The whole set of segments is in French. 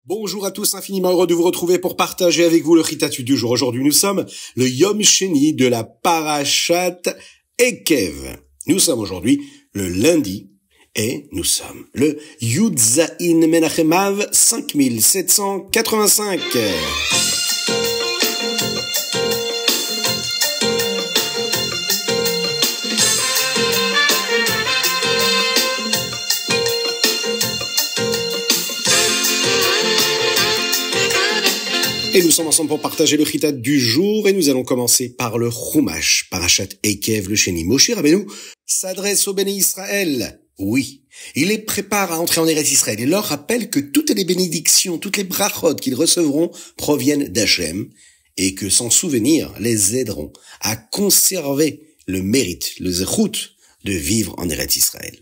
Bonjour à tous, infiniment heureux de vous retrouver pour partager avec vous le Chitatu du jour. Aujourd'hui, nous sommes le Yom Sheni de la Parashat Ekev. Nous sommes aujourd'hui le lundi et nous sommes le Yud Zayin Menachem Av 5785. Et nous sommes ensemble pour partager le Chitat du jour et nous allons commencer par le Chumash, Parashat Ekev, le Sheni. Moshe Rabbeinu s'adresse au Béné Israël. Oui, il les prépare à entrer en Eretz Israël et leur rappelle que toutes les bénédictions, toutes les brachot qu'ils recevront proviennent d'Hachem et que sans souvenir les aideront à conserver le mérite, le zechut de vivre en Eretz Israël.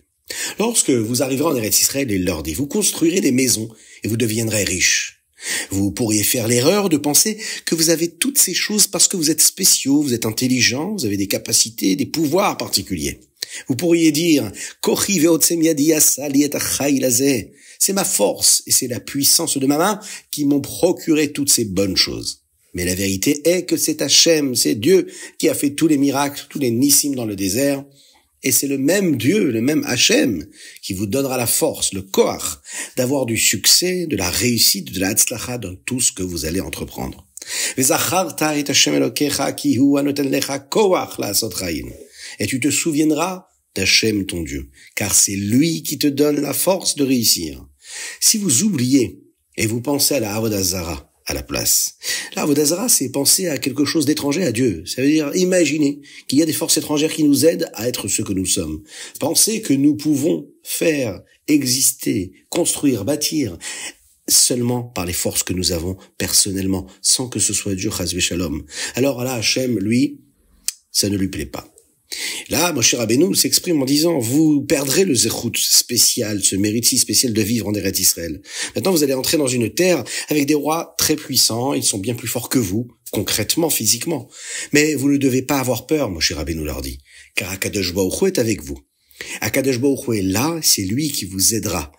Lorsque vous arriverez en Eretz Israël, il leur dit, vous construirez des maisons et vous deviendrez riches. Vous pourriez faire l'erreur de penser que vous avez toutes ces choses parce que vous êtes spéciaux, vous êtes intelligents, vous avez des capacités, des pouvoirs particuliers. Vous pourriez dire, c'est ma force et c'est la puissance de ma main qui m'ont procuré toutes ces bonnes choses. Mais la vérité est que c'est Hachem, c'est Dieu qui a fait tous les miracles, tous les nissim dans le désert. Et c'est le même Dieu, le même Hachem, qui vous donnera la force, le koach, d'avoir du succès, de la réussite, de la hatzlacha dans tout ce que vous allez entreprendre. Et tu te souviendras d'Hachem ton Dieu, car c'est lui qui te donne la force de réussir. Si vous oubliez et vous pensez à la Avodah Zara à la place. La Avodah Zara, c'est penser à quelque chose d'étranger à Dieu. Ça veut dire imaginer qu'il y a des forces étrangères qui nous aident à être ce que nous sommes. Penser que nous pouvons faire, exister, construire, bâtir seulement par les forces que nous avons personnellement, sans que ce soit Dieu, chas v'shalom. Alors là, Hachem, lui, ça ne lui plaît pas. Là, Moshe Rabbeinu s'exprime en disant, vous perdrez le zechut spécial, ce mérite si spécial de vivre en Eretz Israël. Maintenant, vous allez entrer dans une terre avec des rois très puissants, ils sont bien plus forts que vous, concrètement, physiquement. Mais vous ne devez pas avoir peur, Moshe Rabbeinu leur dit, car Akadosh Baruch Hu est avec vous. Akadosh Baruch Hu est là, c'est lui qui vous aidera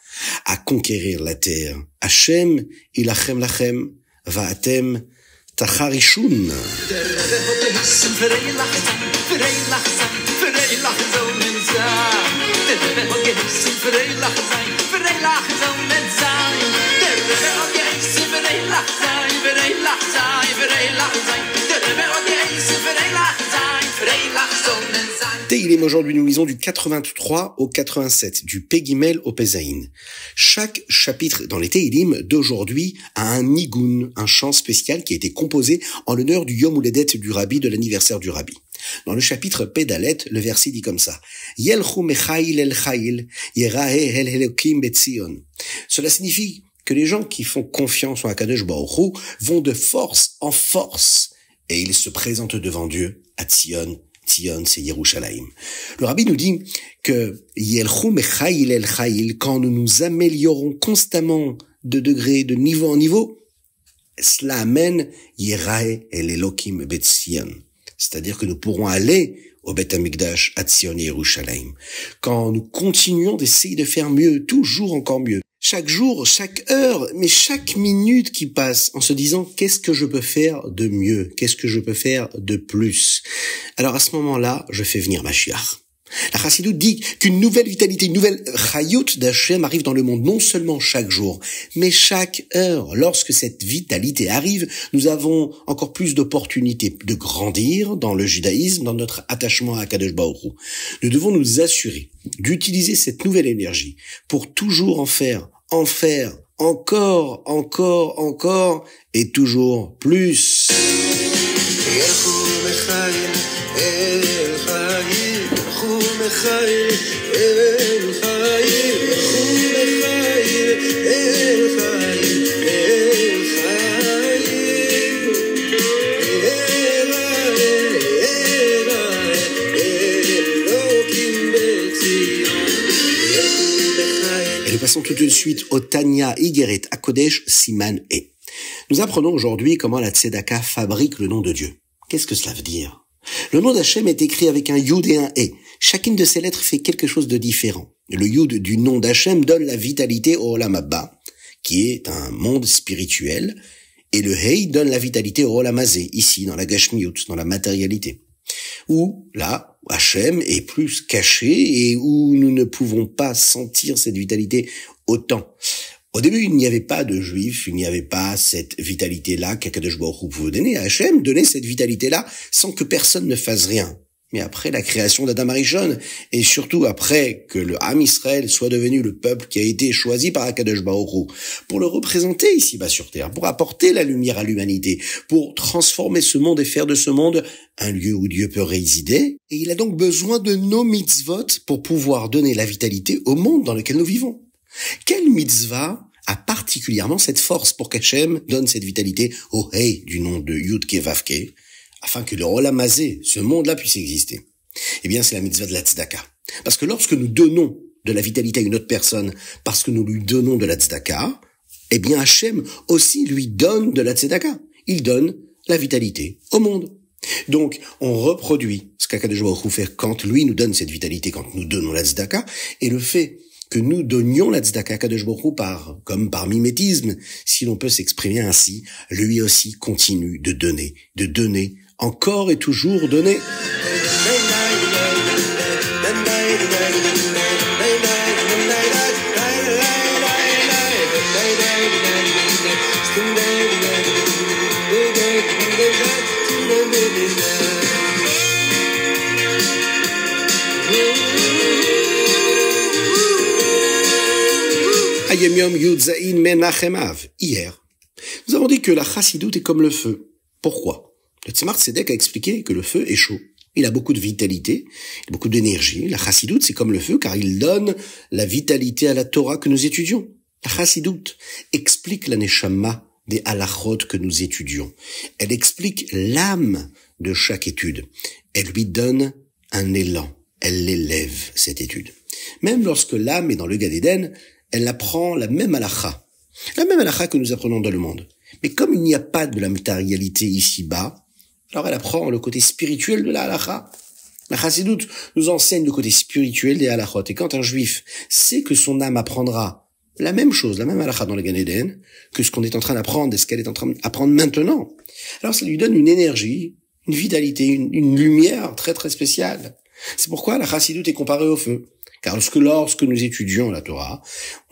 à conquérir la terre. Hachem, ilachem lachem, va'atem, tacharishun. Teilim, aujourd'hui nous lisons du 83 au 87, du Pegimel au Pezaïn. Chaque chapitre dans les Teilim d'aujourd'hui a un nigun, un chant spécial qui a été composé en l'honneur du Yom Houledet du Rabbi, de l'anniversaire du Rabbi. Dans le chapitre Pédalet, le verset dit comme ça. Yelchu mechail el chail, yerahe el Elokim betzion. Cela signifie que les gens qui font confiance en Akadosh Baruch Hu vont de force en force et ils se présentent devant Dieu à Tzion. Tzion, c'est Yerushalayim. Le Rabbi nous dit que Yelchu mechail el chail, quand nous nous améliorons constamment de degré, de niveau en niveau, cela amène Yerahe el Elokim betzion. C'est-à-dire que nous pourrons aller au Beth Amikdash, à Tzion et Yerushalayim. Quand nous continuons d'essayer de faire mieux, toujours encore mieux, chaque jour, chaque heure, mais chaque minute qui passe, en se disant qu'est-ce que je peux faire de mieux, qu'est-ce que je peux faire de plus. Alors à ce moment-là, je fais venir Mashiach. La Chassidut dit qu'une nouvelle vitalité, une nouvelle chayut d'Hachem arrive dans le monde, non seulement chaque jour, mais chaque heure. Lorsque cette vitalité arrive, nous avons encore plus d'opportunités de grandir dans le judaïsme, dans notre attachement à Kadosh Baruch Hu. Nous devons nous assurer d'utiliser cette nouvelle énergie pour toujours en faire, encore, et toujours plus. Et nous passons tout de suite au Tanya Igeret Akodesh Siman E. Nous apprenons aujourd'hui comment la Tzedaka fabrique le nom de Dieu. Qu'est-ce que cela veut dire? Le nom d'Hachem est écrit avec un Yud et un E. Chacune de ces lettres fait quelque chose de différent. Le Yud du nom d'Hachem donne la vitalité au Olam Abba, qui est un monde spirituel, et le Hei donne la vitalité au Olam Hazé, ici, dans la Gashmiut, dans la matérialité. Où, là, Hachem est plus caché et où nous ne pouvons pas sentir cette vitalité autant. Au début, il n'y avait pas de juifs, il n'y avait pas cette vitalité-là qu'Akadosh Baruch Hu pouvait donner. Hachem donnait cette vitalité-là sans que personne ne fasse rien. Mais après la création d'Adam Arishon, et surtout après que le Ham Israël soit devenu le peuple qui a été choisi par Akadosh Baruch Hu, pour le représenter ici-bas sur terre, pour apporter la lumière à l'humanité, pour transformer ce monde et faire de ce monde un lieu où Dieu peut résider, et il a donc besoin de nos mitzvot pour pouvoir donner la vitalité au monde dans lequel nous vivons. Quelle mitzvah a particulièrement cette force pour qu'Hachem donne cette vitalité au Hei du nom de Yud Ke Vav Ke, afin que le Olam Hazé, ce monde-là, puisse exister? Eh bien, c'est la mitzvah de la tzedaka. Parce que lorsque nous donnons de la vitalité à une autre personne, parce que nous lui donnons de la tzedaka, eh bien, Hachem aussi lui donne de la tzedaka. Il donne la vitalité au monde. Donc, on reproduit ce qu'Akadosh Baruch Hu fait quand lui nous donne cette vitalité, quand nous donnons la tzedaka, et le fait que nous donnions la tzedaka à Akadosh Baruch Hu comme par mimétisme, si l'on peut s'exprimer ainsi, lui aussi continue de donner, encore et toujours donner. Hier, nous avons dit que la chassidoute est comme le feu. Pourquoi? Le Tzemar Tzedek a expliqué que le feu est chaud. Il a beaucoup de vitalité, beaucoup d'énergie. La chassidoute, c'est comme le feu car il donne la vitalité à la Torah que nous étudions. La chassidoute explique la neshama des halachot que nous étudions. Elle explique l'âme de chaque étude. Elle lui donne un élan. Elle l'élève, cette étude. Même lorsque l'âme est dans le Gan Eden, elle apprend la même halakha que nous apprenons dans le monde. Mais comme il n'y a pas de la matérialité ici-bas, alors elle apprend le côté spirituel de la halakha. La chassidoute nous enseigne le côté spirituel des halachot. Et quand un juif sait que son âme apprendra la même chose, la même halakha dans le Gan Eden, que ce qu'on est en train d'apprendre et ce qu'elle est en train d'apprendre maintenant, alors ça lui donne une énergie, une vitalité, une lumière très très spéciale. C'est pourquoi la chassidoute est comparée au feu. Car lorsque nous étudions la Torah,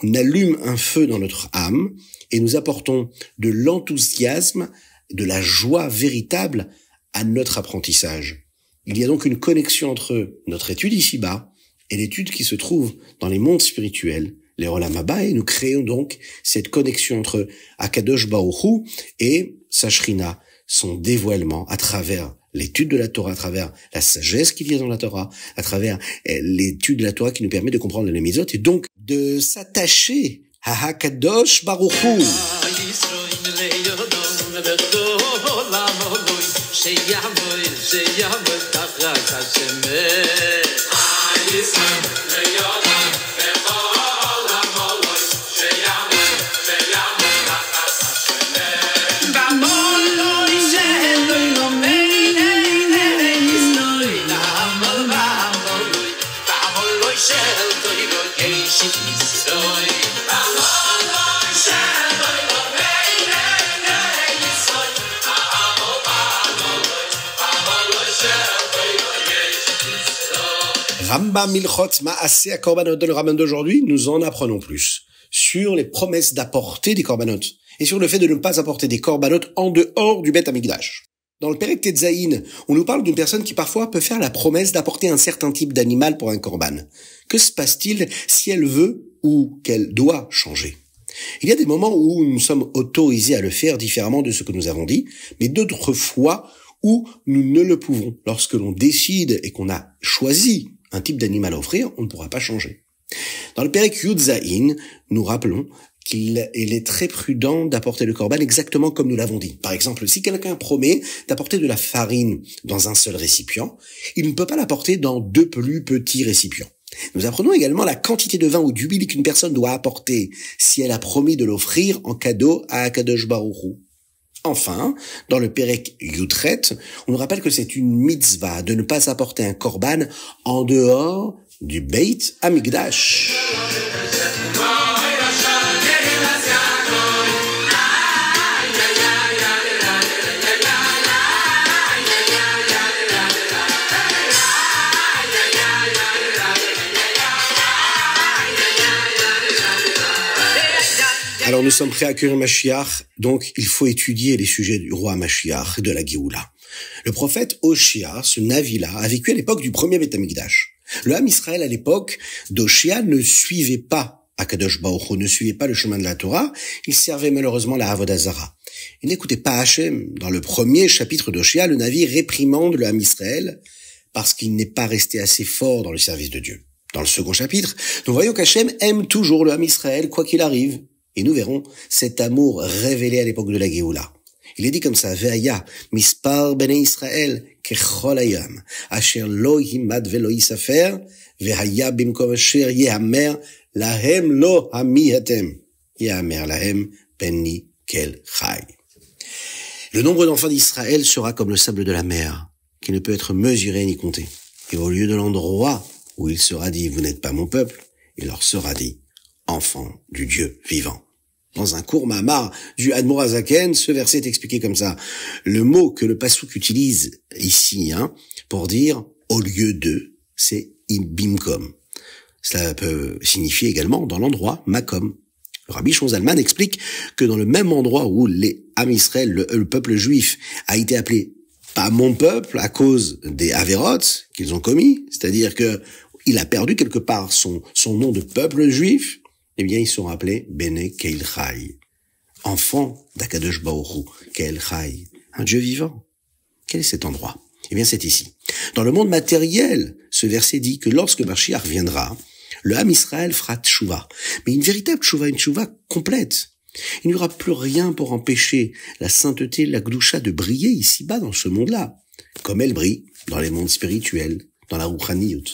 on allume un feu dans notre âme et nous apportons de l'enthousiasme, de la joie véritable à notre apprentissage. Il y a donc une connexion entre notre étude ici-bas et l'étude qui se trouve dans les mondes spirituels, les Olam Haba, et nous créons donc cette connexion entre Akadosh Baruch Hu et sa Shrina, son dévoilement à travers l'étude de la Torah, à travers la sagesse qu'il y a dans la Torah, à travers l'étude de la Torah qui nous permet de comprendre les mitzvot et donc de s'attacher à Hakadosh Baruch Hu. Rambam Milchot Maaseh Korbanot, dans le Rambam d'aujourd'hui, nous en apprenons plus sur les promesses d'apporter des korbanot et sur le fait de ne pas apporter des korbanot en dehors du Beth Amikdash. Dans le Perek Tetzaïn, on nous parle d'une personne qui parfois peut faire la promesse d'apporter un certain type d'animal pour un korban. Que se passe-t-il si elle veut ou qu'elle doit changer? Il y a des moments où nous sommes autorisés à le faire différemment de ce que nous avons dit, mais d'autres fois où nous ne le pouvons. Lorsque l'on décide et qu'on a choisi un type d'animal à offrir, on ne pourra pas changer. Dans le Perek Yud Zayin, nous rappelons qu'il est très prudent d'apporter le korban exactement comme nous l'avons dit. Par exemple, si quelqu'un promet d'apporter de la farine dans un seul récipient, il ne peut pas l'apporter dans 2 plus petits récipients. Nous apprenons également la quantité de vin ou d'huile qu'une personne doit apporter si elle a promis de l'offrir en cadeau à Akadosh Baruch Hu. Enfin, dans le Perek Yutret, on nous rappelle que c'est une mitzvah de ne pas apporter un korban en dehors du Beit Amikdash. Alors nous sommes prêts à accueillir Mashiach, donc il faut étudier les sujets du roi Mashiach, de la Géoula. Le prophète Oshia, ce Navi-là, a vécu à l'époque du premier Beth Amikdash. Le Ham Israël à l'époque d'Oshia ne suivait pas Akadosh Baruch Hu, ne suivait pas le chemin de la Torah, il servait malheureusement la Avodah Zara. Il n'écoutait pas Hachem. Dans le premier chapitre d'Oshia, le Navi réprimande le Ham Israël parce qu'il n'est pas resté assez fort dans le service de Dieu. Dans le second chapitre, nous voyons qu'Hachem aime toujours le Ham Israël, quoi qu'il arrive. Et nous verrons cet amour révélé à l'époque de la Géoula. Il est dit comme ça, Ve'aya, mispar bnei Israël, kechol hayam, asher lo himad velo yisafer, ve'aya bimkom asher yehamer, lahem lo hamihatem, yehamer lahem benni kel chai. Le nombre d'enfants d'Israël sera comme le sable de la mer, qui ne peut être mesuré ni compté. Et au lieu de l'endroit où il sera dit, vous n'êtes pas mon peuple, il leur sera dit, enfant du Dieu vivant. Dans un court mamar du Admor HaZaken, ce verset est expliqué comme ça. Le mot que le Passouk utilise ici, pour dire au lieu de, c'est bimkom. Cela peut signifier également dans l'endroit makom. Le Rabbi Shimon Zalman explique que dans le même endroit où les Ham Israël, le peuple juif, a été appelé pas mon peuple à cause des Averot qu'ils ont commis, c'est-à-dire que il a perdu quelque part son nom de peuple juif, eh bien, ils sont appelés Bene Keil Chai, enfants d'Akadosh Baruch Hu, Keil Chai, un Dieu vivant. Quel est cet endroit? Eh bien, c'est ici. Dans le monde matériel, ce verset dit que lorsque Mashiach viendra, le Ham Israël fera tchouva. Mais une véritable tchouva, une tchouva complète. Il n'y aura plus rien pour empêcher la sainteté, la gdoucha de briller ici-bas dans ce monde-là, comme elle brille dans les mondes spirituels, dans la Rouchaniyut.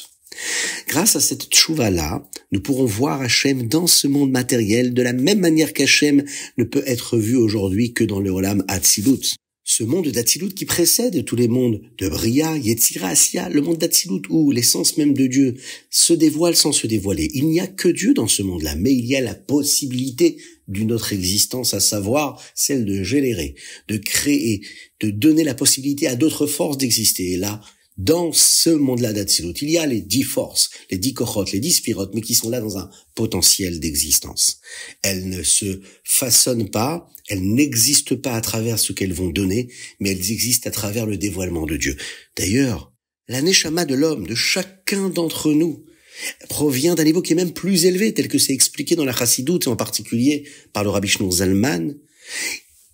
Grâce à cette tchouva-là, nous pourrons voir Hachem dans ce monde matériel de la même manière qu'Hachem ne peut être vu aujourd'hui que dans le Olam Hatzilut. Ce monde d'Hatzilut qui précède tous les mondes de Bria, Yetzira, Asiya, le monde d'Hatzilut où l'essence même de Dieu se dévoile sans se dévoiler. Il n'y a que Dieu dans ce monde-là, mais il y a la possibilité d'une autre existence, à savoir celle de générer, de créer, de donner la possibilité à d'autres forces d'exister. Et là, dans ce monde-là d'Hatzilut, il y a les 10 forces, les 10 kochot, les 10 spirot, mais qui sont là dans un potentiel d'existence. Elles ne se façonnent pas, elles n'existent pas à travers ce qu'elles vont donner, mais elles existent à travers le dévoilement de Dieu. D'ailleurs, la neshama de l'homme, de chacun d'entre nous, provient d'un niveau qui est même plus élevé, tel que c'est expliqué dans la Chassidoute, et en particulier par le Rabbi Shimon Zalman,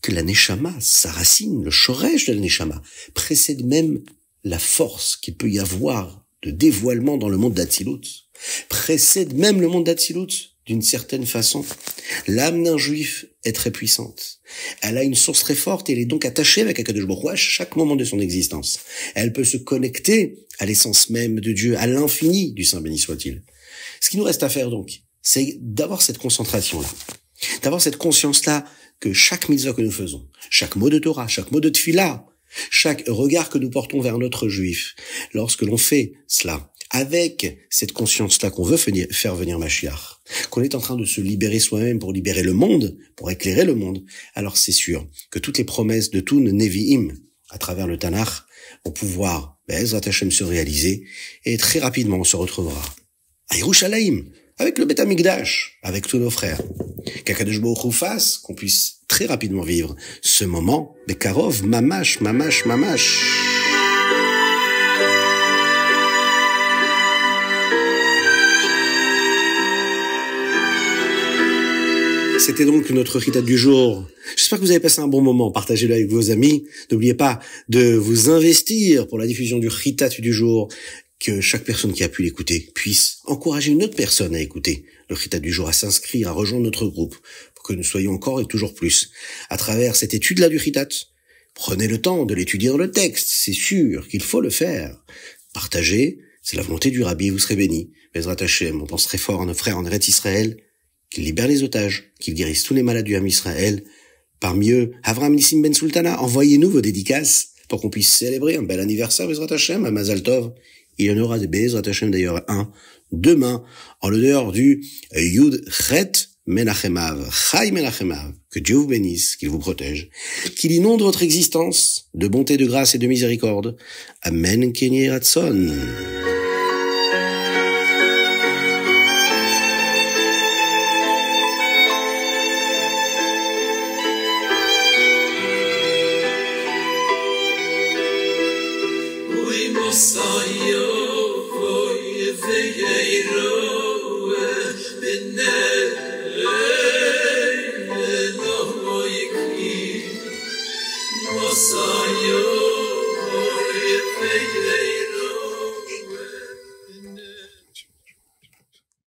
que la neshama, sa racine, le shoresh de la neshama, précède même la force qu'il peut y avoir de dévoilement dans le monde d'Hatzilut, précède même le monde d'Hatzilut d'une certaine façon. L'âme d'un juif est très puissante. Elle a une source très forte et elle est donc attachée avec Akadosh Baruch Hu à chaque moment de son existence. Elle peut se connecter à l'essence même de Dieu, à l'infini du Saint béni soit-il. Ce qui nous reste à faire donc, c'est d'avoir cette concentration-là, d'avoir cette conscience-là que chaque mitzvah que nous faisons, chaque mot de Torah, chaque mot de Tfila, chaque regard que nous portons vers notre juif, lorsque l'on fait cela, avec cette conscience-là qu'on veut faire venir Mashiach, qu'on est en train de se libérer soi-même pour libérer le monde, pour éclairer le monde, alors c'est sûr que toutes les promesses de Tun Nevi'im, à travers le Tanakh, vont pouvoir, Be'ezrat Hashem, se réaliser, et très rapidement on se retrouvera à Yerushalayim, avec le Beth Amikdash, avec tous nos frères. Qu'Akadosh Baruch Hu fasse qu'on puisse très rapidement vivre ce moment, Bekarov, mamash, mamash, mamash. C'était donc notre Ritat du jour. J'espère que vous avez passé un bon moment. Partagez-le avec vos amis. N'oubliez pas de vous investir pour la diffusion du Ritat du jour, que chaque personne qui a pu l'écouter puisse encourager une autre personne à écouter le Ritat du jour, à s'inscrire, à rejoindre notre groupe, pour que nous soyons encore et toujours plus à travers cette étude-là du Ritat. Prenez le temps de l'étudier dans le texte, c'est sûr qu'il faut le faire. Partagez, c'est la volonté du Rabbi, vous serez bénis. Bezrat Hashem, on pense très fort à nos frères en Eretz Israël, qu'ils libèrent les otages, qu'ils guérissent tous les malades du Ham Israël. Parmi eux, Avram Nissim Ben Sultana, envoyez-nous vos dédicaces pour qu'on puisse célébrer un bel anniversaire, Bezrat Hashem, à Mazal Tov. Il y en aura des Bezrat Hashem d'ailleurs demain, en l'honneur du Yud Chet Menachemav, Chai Menachemav. Que Dieu vous bénisse, qu'il vous protège, qu'il inonde votre existence de bonté, de grâce et de miséricorde. Amen. Kenye Ratson. Sayo, Oy, Zeiro.